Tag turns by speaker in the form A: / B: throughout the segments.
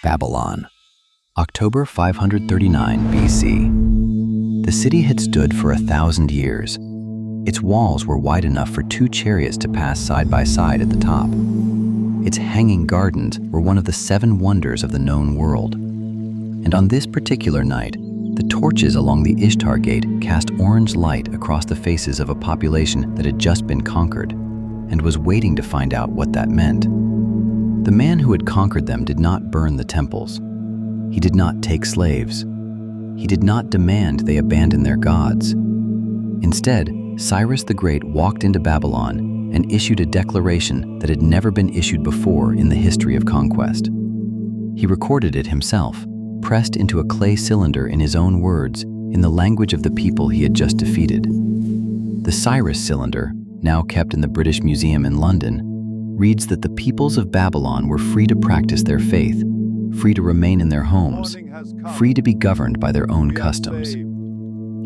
A: Babylon, October 539 BC. The city had stood for 1,000 years. Its walls were wide enough for 2 chariots to pass side by side at the top. Its hanging gardens were one of the 7 wonders of the known world. And on this particular night, the torches along the Ishtar Gate cast orange light across the faces of a population that had just been conquered and was waiting to find out what that meant. The man who had conquered them did not burn the temples. He did not take slaves. He did not demand they abandon their gods. Instead, Cyrus the Great walked into Babylon and issued a declaration that had never been issued before in the history of conquest. He recorded it himself, pressed into a clay cylinder in his own words, in the language of the people he had just defeated. The Cyrus cylinder, now kept in the British Museum in London, reads that the peoples of Babylon were free to practice their faith, free to remain in their homes, free to be governed by their own customs.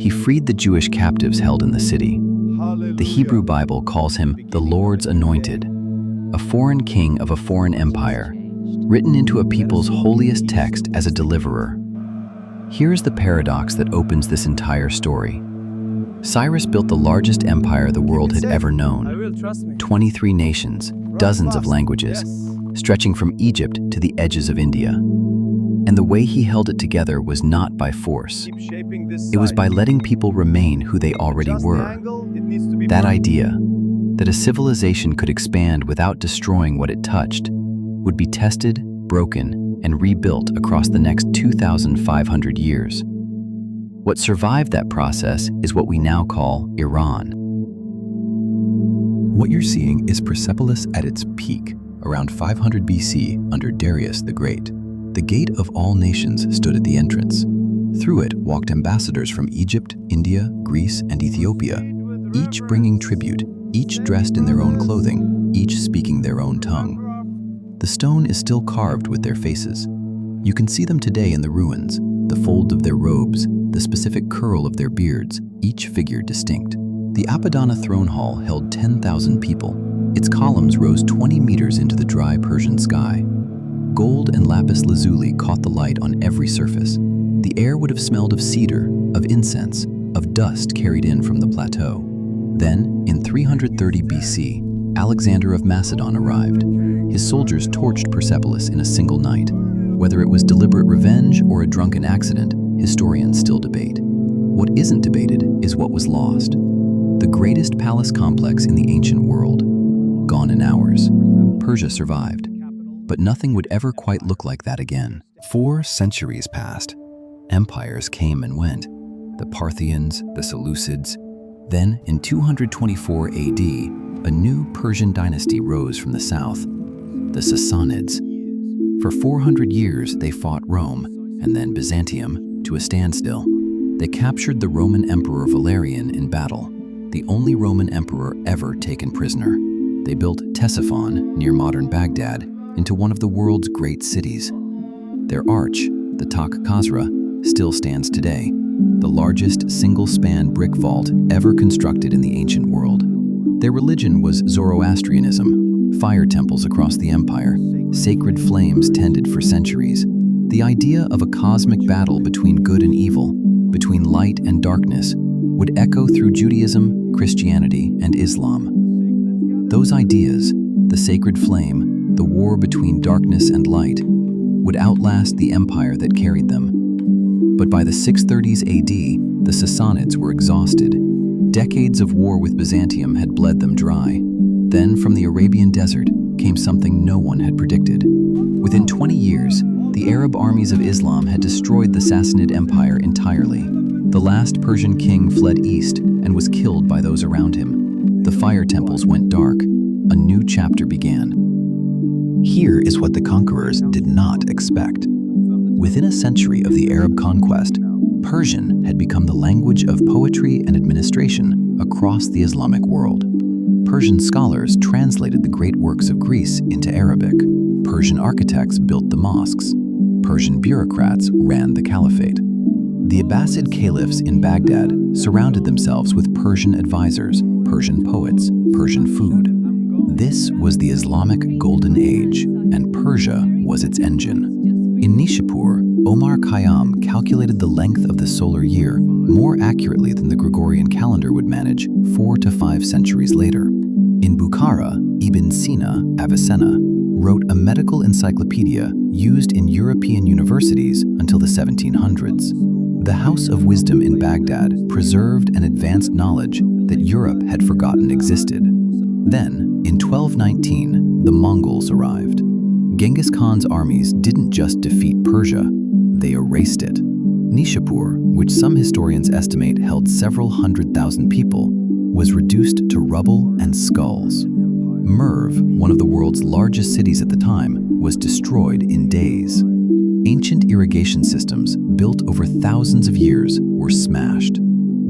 A: He freed the Jewish captives held in the city. The Hebrew Bible calls him the Lord's Anointed, a foreign king of a foreign empire, written into a people's holiest text as a deliverer. Here's the paradox that opens this entire story. Cyrus built the largest empire the world had ever known. 23 nations, dozens of languages, stretching from Egypt to the edges of India. And the way he held it together was not by force. It was by letting people remain who they already were. That idea, that a civilization could expand without destroying what it touched, would be tested, broken, and rebuilt across the next 2,500 years. What survived that process is what we now call Iran.
B: What you're seeing is Persepolis at its peak, around 500 BC under Darius the Great. The Gate of All Nations stood at the entrance. Through it walked ambassadors from Egypt, India, Greece, and Ethiopia, each bringing tribute, each dressed in their own clothing, each speaking their own tongue. The stone is still carved with their faces. You can see them today in the ruins, the folds of their robes, the specific curl of their beards, each figure distinct. The Apadana throne hall held 10,000 people. Its columns rose 20 meters into the dry Persian sky. Gold and lapis lazuli caught the light on every surface. The air would have smelled of cedar, of incense, of dust carried in from the plateau. Then, in 330 BC, Alexander of Macedon arrived. His soldiers torched Persepolis in a single night. Whether it was deliberate revenge or a drunken accident, historians still debate. What isn't debated is what was lost. The greatest palace complex in the ancient world, gone in hours. Persia survived, but nothing would ever quite look like that again. 4 centuries passed. Empires came and went. The Parthians, the Seleucids. Then, in 224 AD, a new Persian dynasty rose from the south, the Sassanids. For 400 years, they fought Rome, and then Byzantium, to a standstill. They captured the Roman Emperor Valerian in battle, the only Roman emperor ever taken prisoner. They built Ctesiphon, near modern Baghdad, into one of the world's great cities. Their arch, the Tak Khazra, still stands today, the largest single-span brick vault ever constructed in the ancient world. Their religion was Zoroastrianism, fire temples across the empire, sacred flames tended for centuries. The idea of a cosmic battle between good and evil, between light and darkness, would echo through Judaism, Christianity, and Islam. Those ideas, the sacred flame, the war between darkness and light, would outlast the empire that carried them. But by the 630s AD, the Sassanids were exhausted. Decades of war with Byzantium had bled them dry. Then, from the Arabian desert, came something no one had predicted. Within 20 years, the Arab armies of Islam had destroyed the Sassanid Empire entirely. The last Persian king fled east and was killed by those around him. The fire temples went dark. A new chapter began.
A: Here is what the conquerors did not expect. Within a century of the Arab conquest, Persian had become the language of poetry and administration across the Islamic world. Persian scholars translated the great works of Greece into Arabic. Persian architects built the mosques. Persian bureaucrats ran the caliphate. The Abbasid caliphs in Baghdad surrounded themselves with Persian advisors, Persian poets, Persian food. This was the Islamic Golden Age, and Persia was its engine.
B: In Nishapur, Omar Khayyam calculated the length of the solar year more accurately than the Gregorian calendar would manage 4 to 5 centuries later. In Bukhara, Ibn Sina, Avicenna, wrote a medical encyclopedia used in European universities until the 1700s. The House of Wisdom in Baghdad preserved an advanced knowledge that Europe had forgotten existed. Then, in 1219, the Mongols arrived. Genghis Khan's armies didn't just defeat Persia, they erased it. Nishapur, which some historians estimate held several 100,000 people, was reduced to rubble and skulls. Merv, one of the world's largest cities at the time, was destroyed in days. Ancient irrigation systems, built over thousands of years, were smashed.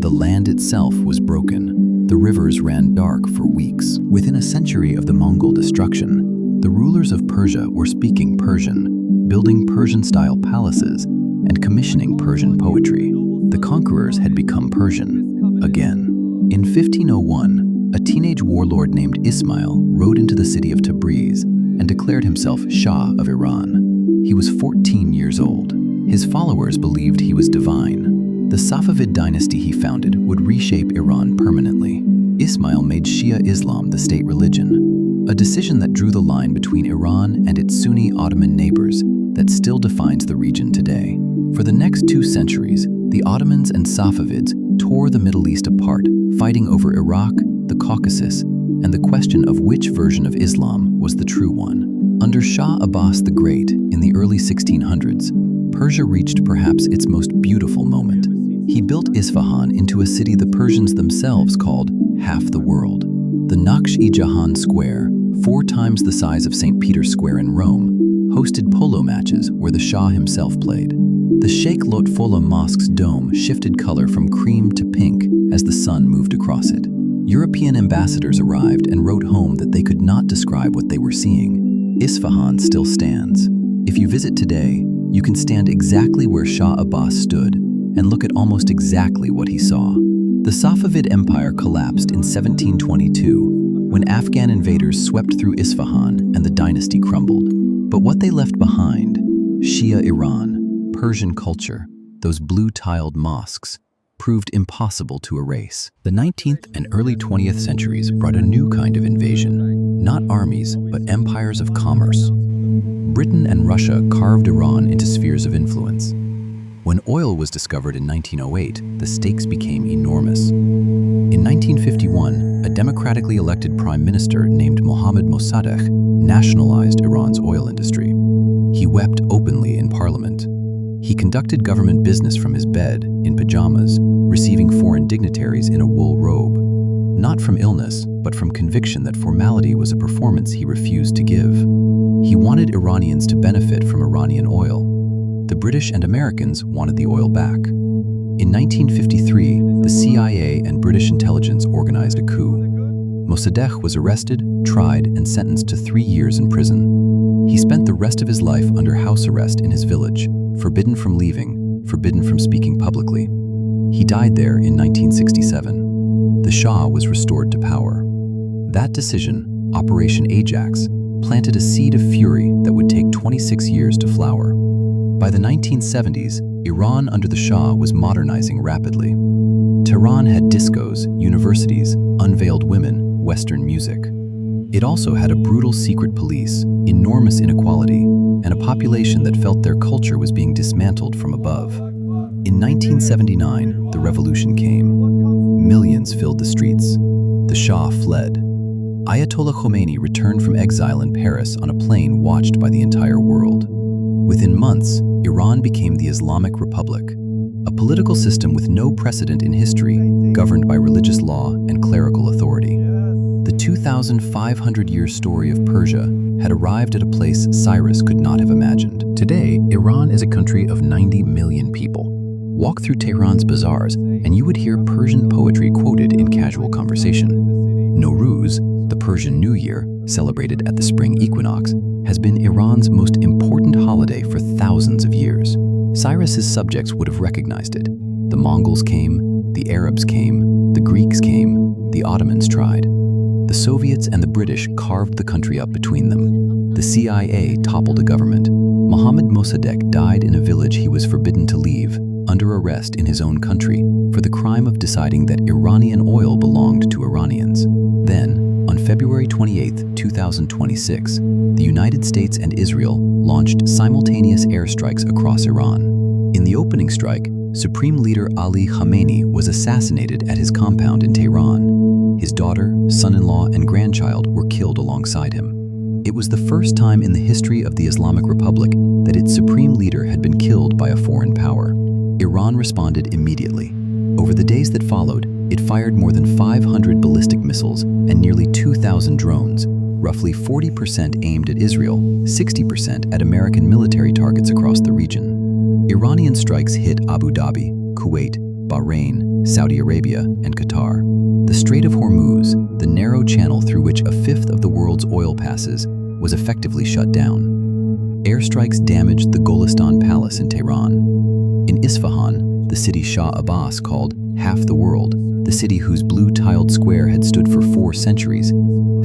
B: The land itself was broken. The rivers ran dark for weeks. Within a century of the Mongol destruction, the rulers of Persia were speaking Persian, building Persian-style palaces, and commissioning Persian poetry. The conquerors had become Persian again. In 1501, a teenage warlord named Ismail rode into the city of Tabriz and declared himself Shah of Iran. He was 14 years old. His followers believed he was divine. The Safavid dynasty he founded would reshape Iran permanently. Ismail made Shia Islam the state religion, a decision that drew the line between Iran and its Sunni Ottoman neighbors that still defines the region today. For the next 2 centuries, the Ottomans and Safavids tore the Middle East apart, fighting over Iraq, the Caucasus, and the question of which version of Islam was the true one. Under Shah Abbas the Great in the early 1600s, Persia reached perhaps its most beautiful moment. He built Isfahan into a city the Persians themselves called half the world. The Naksh-i-Jahan Square, 4 times the size of St. Peter's Square in Rome, hosted polo matches where the Shah himself played. The Sheikh Lotfola Mosque's dome shifted color from cream to pink as the sun moved across it. European ambassadors arrived and wrote home that they could not describe what they were seeing. Isfahan still stands. If you visit today, you can stand exactly where Shah Abbas stood and look at almost exactly what he saw. The Safavid Empire collapsed in 1722 when Afghan invaders swept through Isfahan and the dynasty crumbled. But what they left behind, Shia Iran, Persian culture, those blue-tiled mosques, proved impossible to erase. The 19th and early 20th centuries brought a new kind of invasion, not armies, but empires of commerce. Britain and Russia carved Iran into spheres of influence. When oil was discovered in 1908, the stakes became enormous. In 1951, a democratically elected prime minister named Mohammad Mossadegh nationalized Iran's oil industry. He wept openly in parliament. He conducted government business from his bed, in pajamas, receiving foreign dignitaries in a wool robe. Not from illness, but from conviction that formality was a performance he refused to give. He wanted Iranians to benefit from Iranian oil. The British and Americans wanted the oil back. In 1953, the CIA and British intelligence organized a coup. Mossadegh was arrested, tried, and sentenced to 3 years in prison. He spent the rest of his life under house arrest in his village, forbidden from leaving, forbidden from speaking publicly. He died there in 1967. The Shah was restored to power. That decision, Operation Ajax, planted a seed of fury that would take 26 years to flower. By the 1970s, Iran under the Shah was modernizing rapidly. Tehran had discos, universities, unveiled women, Western music. It also had a brutal secret police, enormous inequality, and a population that felt their culture was being dismantled from above. In 1979, the revolution came. Millions filled the streets. The Shah fled. Ayatollah Khomeini returned from exile in Paris on a plane watched by the entire world. Within months, Iran became the Islamic Republic, a political system with no precedent in history, governed by religious law and clerical authority. The 2,500-year story of Persia had arrived at a place Cyrus could not have imagined. Today, Iran is a country of 90 million people. Walk through Tehran's bazaars, and you would hear Persian poetry quoted in casual conversation. Nowruz, the Persian New Year, celebrated at the spring equinox, has been Iran's most important holiday for thousands of years. Cyrus's subjects would have recognized it. The Mongols came, the Arabs came, the Greeks came, the Ottomans tried. The Soviets and the British carved the country up between them. The CIA toppled a government. Mohammad Mossadegh died in a village he was forbidden to leave, under arrest in his own country, for the crime of deciding that Iranian oil belonged to Iranians. Then, on February 28, 2026, the United States and Israel launched simultaneous airstrikes across Iran. In the opening strike, Supreme Leader Ali Khamenei was assassinated at his compound in Tehran. His daughter, son-in-law, and grandchild were killed alongside him. It was the first time in the history of the Islamic Republic that its supreme leader had been killed by a foreign power. Iran responded immediately. Over the days that followed, it fired more than 500 ballistic missiles and nearly 2,000 drones, roughly 40% aimed at Israel, 60% at American military targets across the region. Iranian strikes hit Abu Dhabi, Kuwait, Bahrain, Saudi Arabia, and Qatar. The Strait of Hormuz, the narrow channel through which a fifth of the world's oil passes, was effectively shut down. Airstrikes damaged the Golistan Palace in Tehran. In Isfahan, the city Shah Abbas called half the world, the city whose blue-tiled square had stood for 4 centuries,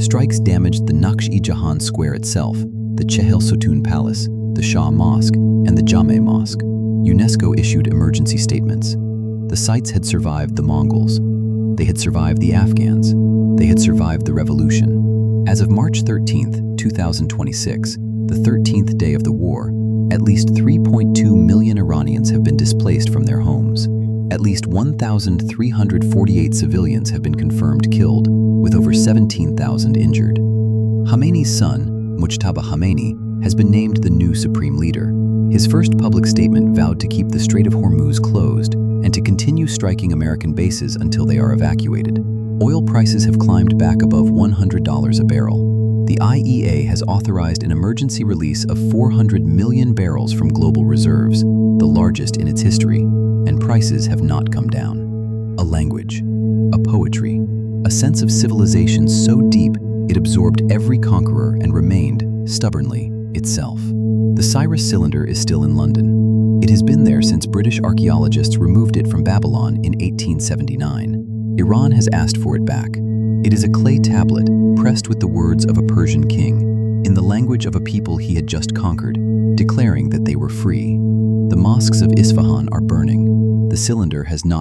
B: strikes damaged the Naqsh-e-Jahan Square itself, the Chehel Sotun Palace, the Shah Mosque, and the Jame Mosque. UNESCO issued emergency statements. The sites had survived the Mongols. They had survived the Afghans. They had survived the revolution. As of March 13, 2026, the 13th day of the war, at least 3.2 million Iranians have been displaced from their homes. At least 1,348 civilians have been confirmed killed, with over 17,000 injured. Khamenei's son, Mujtaba Khamenei, has been named the new supreme leader. His first public statement vowed to keep the Strait of Hormuz closed and to continue striking American bases until they are evacuated. Oil prices have climbed back above $100 a barrel. The IEA has authorized an emergency release of 400 million barrels from global reserves, the largest in its history, and prices have not come down. A language, a poetry, a sense of civilization so deep it absorbed every conqueror and remained, stubbornly, itself. The Cyrus cylinder is still in London. It has been there since British archaeologists removed it from Babylon in 1879. Iran has asked for it back. It is a clay tablet pressed with the words of a Persian king, in the language of a people he had just conquered, declaring that they were free. The mosques of Isfahan are burning. The cylinder has not